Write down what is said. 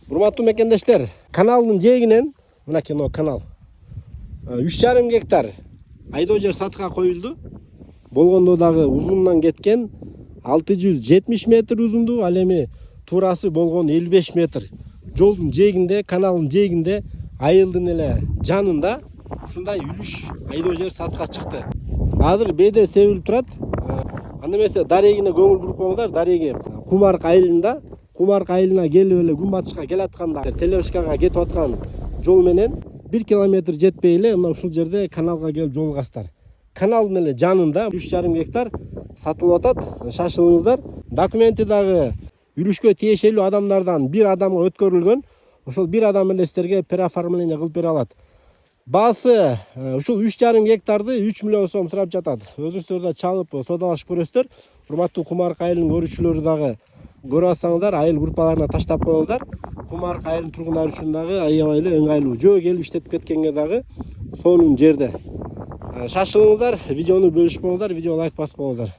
Урматтуу мекендештер, каналдын жээгинен мына кино канал 3,5 гектар айдоо жер сатка коюлду. Болгондо дагы узунунан кеткен 670 метр узундугу, ал эми туурасы болгон 55 метр. Жолдун жээгинде, каналдын жээгинде, айылдын эле жанында ушундай үлүш айдоо жер сатка чыкты. Азыр бээде себилип турат. Анда эмесе дарегине көңүл буруп коңуздар. Дареги Кумарк айылында, Кумарк айылына келип эле күн батышка келатканда Телебашкага кетип аткан жол менен 1 километр жетпей эле мына ушул жерде каналга келип жолугасыздар. Каналдын эле жанында 3,5 гектар сатылып атат. Шашылыңыздар. Документи дагы үлүшкө тиешелүү адамдардан бир адамга өткөрүлгөн. Ошол бир адам эле силерге переоформление кылып бере алат. Баасы ушул 3,5 гектарды 3 миллион сом сурап жатат. Өзүңүздөр да чалып содалашып көрөсүздөр. Урматтуу Кумарк айылынын көрүүчүлөрү дагы көрүп атсаңыздар, айыл группаларына таштап коюңуздар. Кумарк айылынын тургундары үчүн дагы аябай эле ыңгайлуу. Жөө келип иштетип кеткенге дагы сонун жерде. Шашылыңыздар, видеону бөлүшүп коңуздар, видео лайк басып коңуздар.